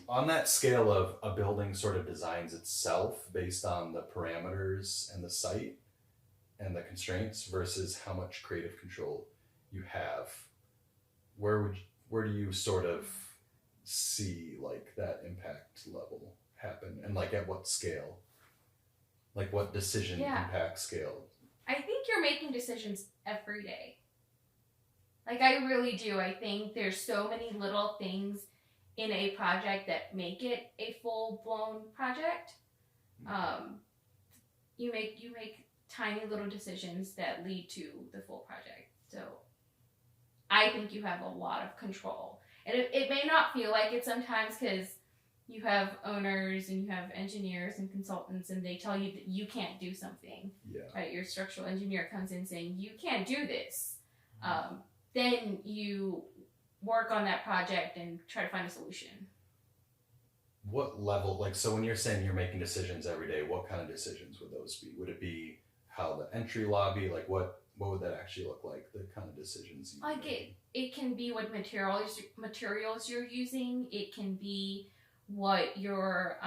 On that scale of a building sort of designs itself based on the parameters and the site and the constraints versus how much creative control you have, where do you sort of see like that impact level happen, and like at what scale, like what decision Yeah. impact scale? I think you're making decisions every day. Like, I really do. I think there's so many little things in a project that make it a full-blown project. You make tiny little decisions that lead to the full project. So I think you have a lot of control. And it may not feel like it sometimes, because you have owners and you have engineers and consultants, and they tell you that you can't do something. Yeah. Right? Your structural engineer comes in saying, you can't do this. Then you work on that project and try to find a solution. What level, like, so when you're saying you're making decisions every day, what kind of decisions would those be? Would it be how the entry lobby, like what would that actually look like, the kind of decisions you Like it can be what materials you're using. It can be what your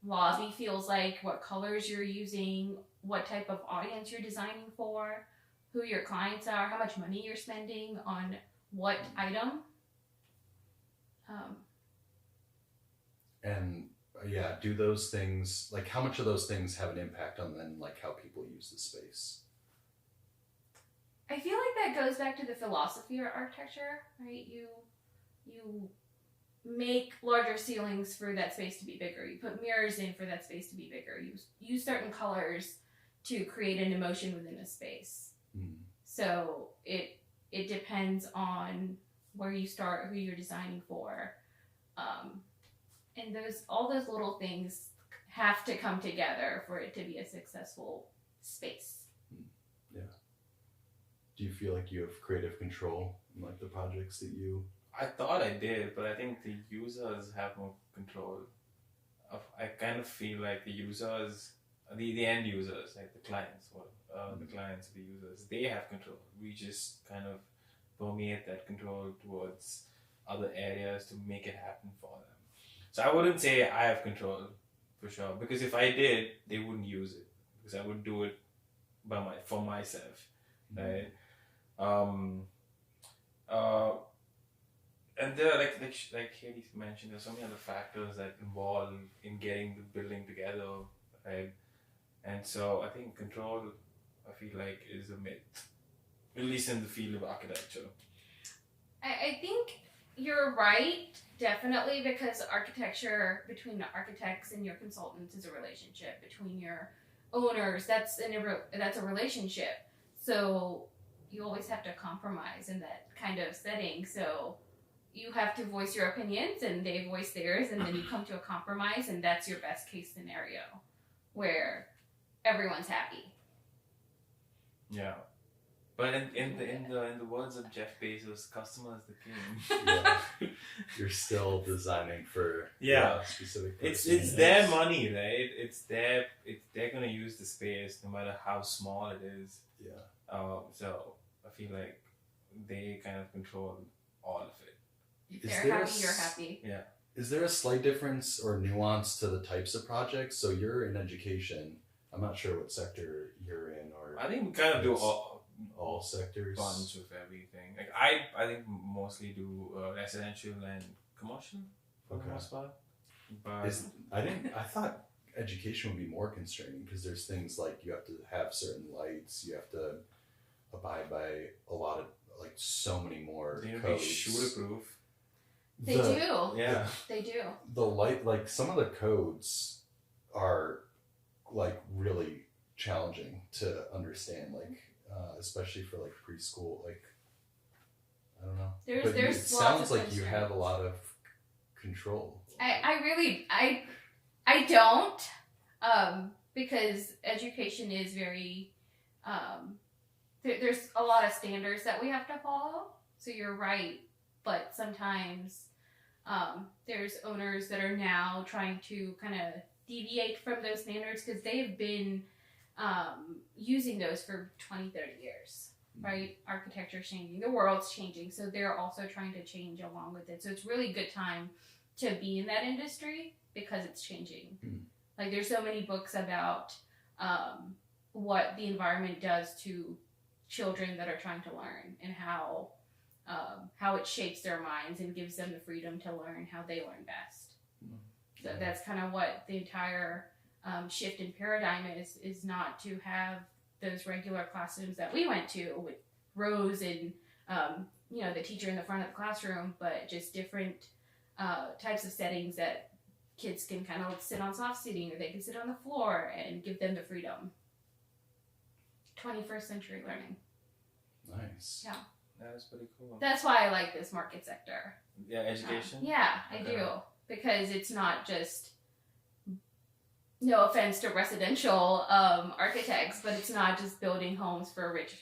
lobby feels like, what colors you're using, what type of audience you're designing for, who your clients are, how much money you're spending on what item. And yeah, do those things, like how much of those things have an impact on then like how people use the space? I feel like that goes back to the philosophy of architecture, right? You make larger ceilings for that space to be bigger. You put mirrors in for that space to be bigger. You use certain colors to create an emotion within a space. So it depends on where you start, who you're designing for, and all those little things have to come together for it to be a successful space. Yeah. Do you feel like you have creative control in like the projects that you? I thought I did, but I think the users have more control. I kind of feel like the users, the end users, like the clients, the clients, the users, they have control. We just kind of permeate that control towards other areas to make it happen for them. So I wouldn't say I have control for sure, because if I did, they wouldn't use it, because I would do it for myself, right? And there are like Haley mentioned, there's so many other factors that involve in getting the building together, right? And so I think control, I feel like, is a myth, at least in the field of architecture. I think you're right, definitely, because architecture, between the architects and your consultants, is a relationship. Between your owners, that's a relationship. So you always have to compromise in that kind of setting. So you have to voice your opinions, and they voice theirs, and then you come to a compromise, and that's your best case scenario, where everyone's happy. Yeah. But in the words of Jeff Bezos, customer is the king. Yeah. You're still designing for Yeah. a specific It's person. their money, right? They're gonna use the space no matter how small it is. Yeah. So I feel like they kind of control all of it. If Is they're there a happy, you're s- happy. Yeah. Is there a slight difference or nuance to the types of projects? So you're in education. I'm not sure what sector you're in, or I think we kind of do It's all sectors. bunch of everything. Like I think mostly do residential and commercial for the Okay. most part. But I thought education would be more constraining because there's things like you have to have certain lights, you have to abide by a lot of like so many more they need to be codes. shooter proof. They The- do. Yeah. They do. The light, like some of the codes are like really challenging to understand, like especially for like preschool. Like I don't know. There's But there's it lots sounds of like you have a constraints. lot of control. I really I don't because education is very there's a lot of standards that we have to follow. So you're right, but sometimes there's owners that are now trying to kind of deviate from those standards because they've been using those for 20, 30 years, right? Architecture's changing, the world's changing, so they're also trying to change along with it. So it's really good time to be in that industry because it's changing. Like there's so many books about what the environment does to children that are trying to learn and how it shapes their minds and gives them the freedom to learn how they learn best. So that's kind of what the entire shift in paradigm is not to have those regular classrooms that we went to with rows and the teacher in the front of the classroom, but just different types of settings that kids can kind of sit on soft seating or they can sit on the floor and give them the freedom. 21st century learning. Nice. Yeah. That is pretty cool. That's why I like this market sector. Yeah, education. Yeah, I Okay. do. Because it's not just, no offense to residential architects, but it's not just building homes for rich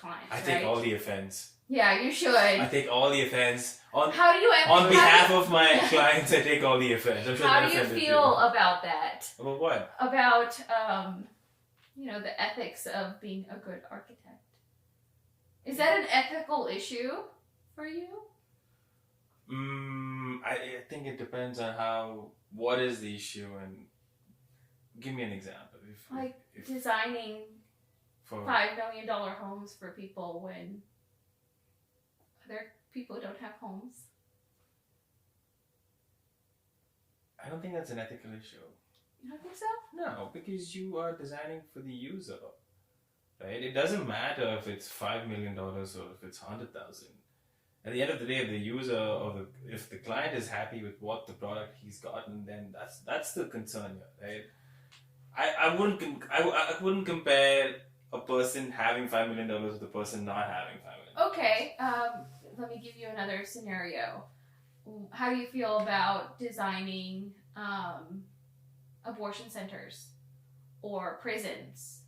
clients. I take right? all the offense. Yeah, you should. I take all the offense on How do you on behalf of my clients. I take all the offense. I'm sure How they're do you offended feel too. about that? About what? About the ethics of being a good architect. Is that an ethical issue for you? I think it depends on what is the issue, and give me an example. If Designing for $5 million homes for people when other people don't have homes. I don't think that's an ethical issue. You don't think so? No, because you are designing for the user, right? It doesn't matter if it's $5 million or if it's 100,000. At the end of the day, if the user if the client is happy with what the product he's gotten, then that's the concern here, right? I wouldn't compare a person having $5 million with a person not having $5 million. Okay, let me give you another scenario. How do you feel about designing abortion centers or prisons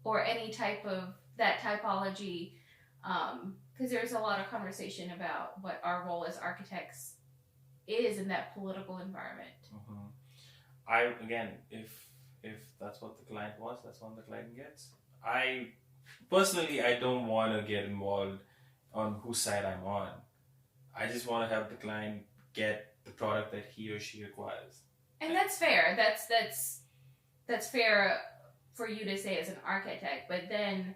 or any type of that typology? Because there's a lot of conversation about what our role as architects is in that political environment. If that's what the client wants, that's what the client gets. I personally don't want to get involved on whose side I'm on. I just want to have the client get the product that he or she requires. And that's fair. That's fair for you to say as an architect. But then,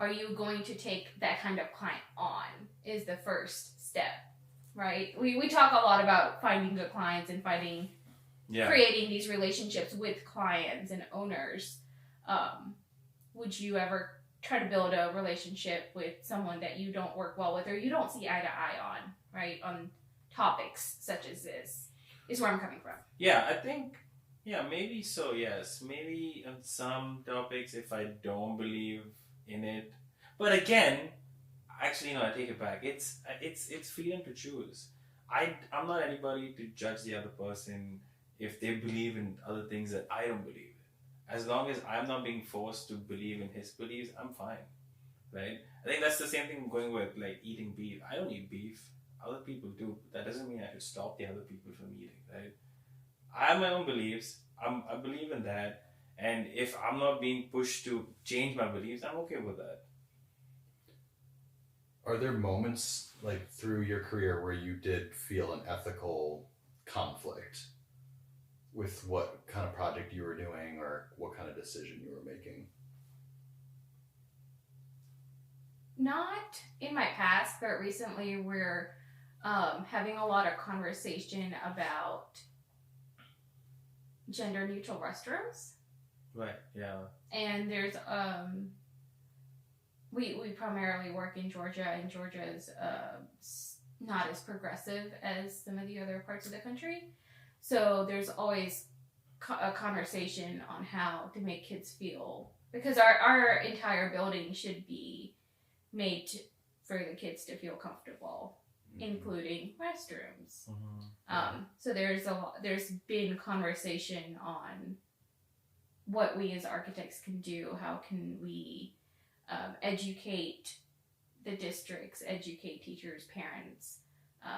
are you going to take that kind of client on? Is the first step, right? We talk a lot about finding good clients and creating these relationships with clients and owners. Would you ever try to build a relationship with someone that you don't work well with or you don't see eye to eye on, right? On topics such as this, is where I'm coming from. Yeah, I think, maybe so, yes. Maybe on some topics if I don't believe in it. But again, actually, no, I take it back. It's freedom to choose. I'm not anybody to judge the other person if they believe in other things that I don't believe in. as long as I'm not being forced to believe in his beliefs, I'm fine, right? I think that's the same thing going with like eating beef. I don't eat beef. Other people do. That doesn't mean I should stop the other people from eating, right? I have my own beliefs. I believe in that, and if I'm not being pushed to change my beliefs, I'm okay with that. Are there moments like through your career where you did feel an ethical conflict with what kind of project you were doing or what kind of decision you were making? Not in my past, but recently we're having a lot of conversation about gender neutral restrooms. Right. Yeah. And there's we primarily work in Georgia, and Georgia is not as progressive as some of the other parts of the country. So there's always a conversation on how to make kids feel, because our entire building should be made for the kids to feel comfortable, including restrooms. So there's been conversation on what we as architects can do. How can we educate the districts, educate teachers, parents.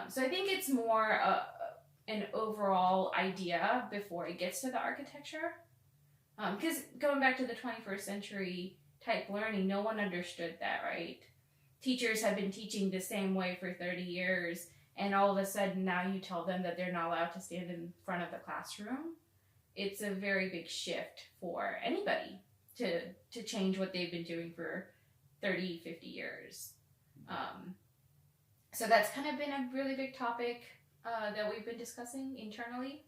So I think it's more an overall idea before it gets to the architecture. Because going back to the 21st century type learning, no one understood that, right? Teachers have been teaching the same way for 30 years, and all of a sudden now you tell them that they're not allowed to stand in front of the classroom. It's a very big shift for anybody to change what they've been doing for 30, 50 years. So that's kind of been a really big topic that we've been discussing internally.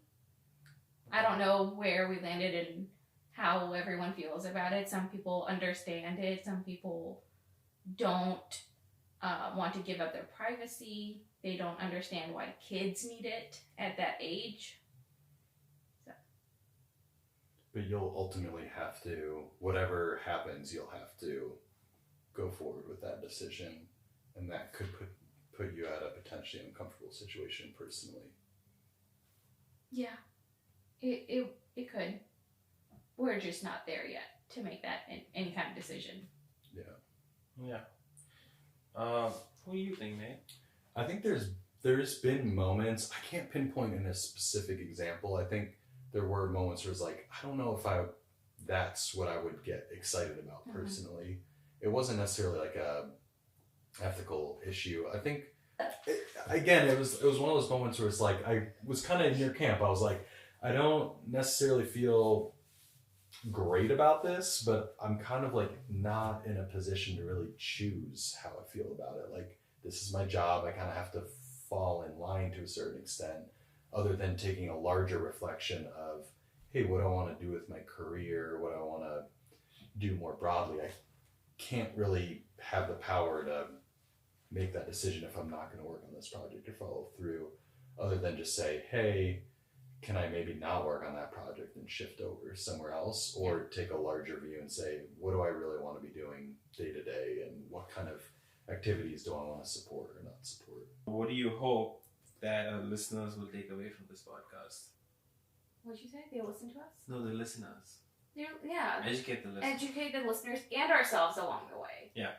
I don't know where we landed and how everyone feels about it. Some people understand it. Some people don't want to give up their privacy. They don't understand why kids need it at that age. So. But you'll ultimately have to, whatever happens, you'll have to go forward with that decision, and that could put you at a potentially uncomfortable situation personally. Yeah, it could. We're just not there yet to make that any kind of decision. Yeah. What do you think, Nate? I think there's been moments, I can't pinpoint in a specific example. I think there were moments where it's like, I don't know if that's what I would get excited about personally. It wasn't necessarily like a ethical issue. I think it was one of those moments where it's like, I was kind of in your camp. I was like, I don't necessarily feel great about this, but I'm kind of like not in a position to really choose how I feel about it. Like, this is my job. I kind of have to fall in line to a certain extent, other than taking a larger reflection of, hey, what do I want to do with my career? What do I want to do more broadly? I can't really have the power to make that decision if I'm not going to work on this project or follow through, other than just say, hey, can I maybe not work on that project and shift over somewhere else, or take a larger view and say, what do I really want to be doing day to day, and what kind of activities do I want to support or not support? What do you hope that our listeners will take away from this podcast? What'd you say? They listen to us? No, the listeners. Yeah. Educate the listeners. Educate the listeners and ourselves along the way. Yeah.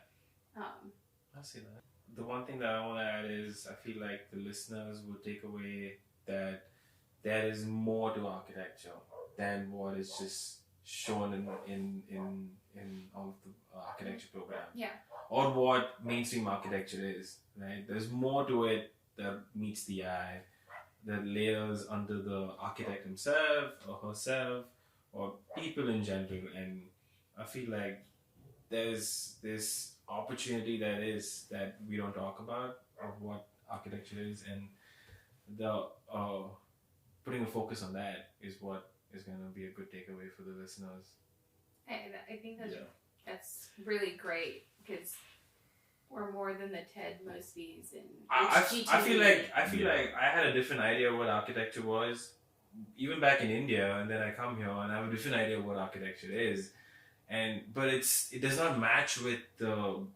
I see that. The one thing that I want to add is I feel like the listeners will take away that there is more to architecture than what is just shown in all of the architecture programs. Yeah. Or what mainstream architecture is, right? There's more to it that meets the eye, that layers under the architect himself or herself or people in general. And I feel like there's this opportunity that we don't talk about of what architecture is, and the putting a focus on that is what is going to be a good takeaway for the listeners. I think that's really great, because we're more than the Ted Mosby's and I feel like I had a different idea of what architecture was, even back in India, and then I come here and I have a different idea of what architecture is, but it does not match with the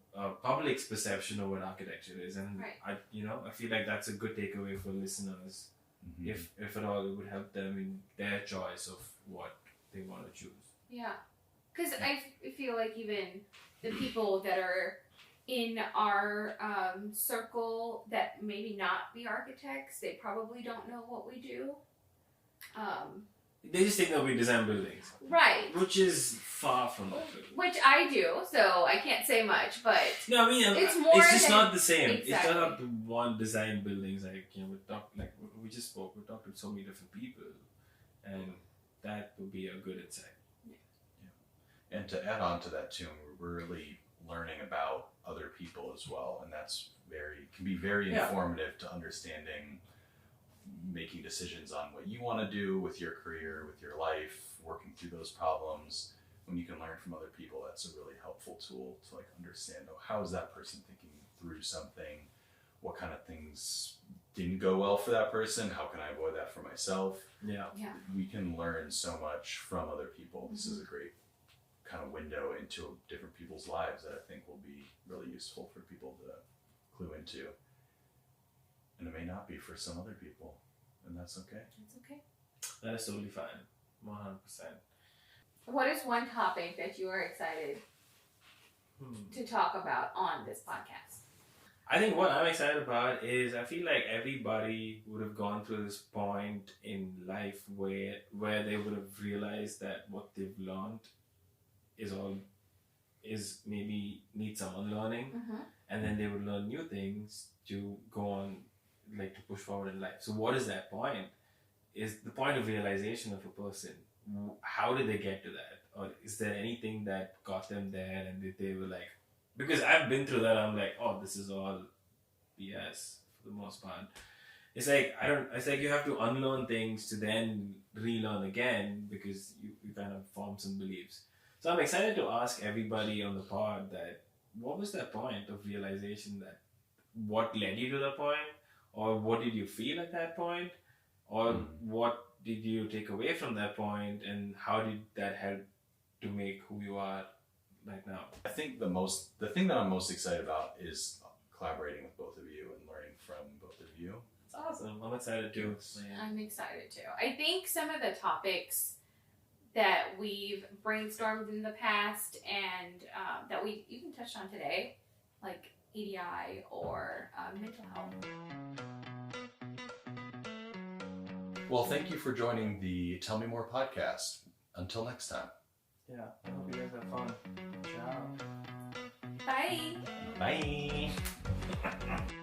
public's perception of what architecture is, and right. I feel like that's a good takeaway for listeners. If at all, it would help them in their choice of what they want to choose. Yeah. Because I feel like even the people that are in our circle that maybe not be architects, they probably don't know what we do. They just think that we design buildings. Right. Which is far from the truth. Which I do, so I can't say much, but No, I mean, it's more it's just than- not the same. Exactly. It's not the one design buildings. Like, you know, we just spoke. We talked to so many different people, and that would be a good insight. And to add on to that too, we're really learning about other people as well, and that's can be very informative to understanding, making decisions on what you want to do with your career, with your life, working through those problems. When you can learn from other people, that's a really helpful tool to like understand, how is that person thinking through something? What kind of things didn't go well for that person? How can I avoid that for myself? Yeah. We can learn so much from other people. This is a great kind of window into different people's lives that I think will be really useful for people to clue into. And it may not be for some other people, and that's okay. It's okay. That is totally fine. 100%. What is one topic that you are excited to talk about on this podcast? I think what I'm excited about is I feel like everybody would have gone through this point in life where they would have realized that what they've learned is maybe need some unlearning, and then they would learn new things to go on, like to push forward in life. So what is that point? Is the point of realization of a person. How did they get to that? Or is there anything that got them there and they were like, because I've been through that, I'm like, oh, this is all BS for the most part. It's like, you have to unlearn things to then relearn again because you kind of form some beliefs. So I'm excited to ask everybody on the pod that, what was that point of realization, that what led you to that point? Or what did you feel at that point? Or what did you take away from that point, and how did that help to make who you are right now? I think the thing that I'm most excited about is collaborating with both of you and learning from both of you. It's awesome. I'm excited too. I'm excited too. I think some of the topics that we've brainstormed in the past and that we even touched on today, like EDI or mental health. Well, thank you for joining the Tell Me More podcast. Until next time. Yeah, I hope you guys have fun. Ciao. Bye. Bye.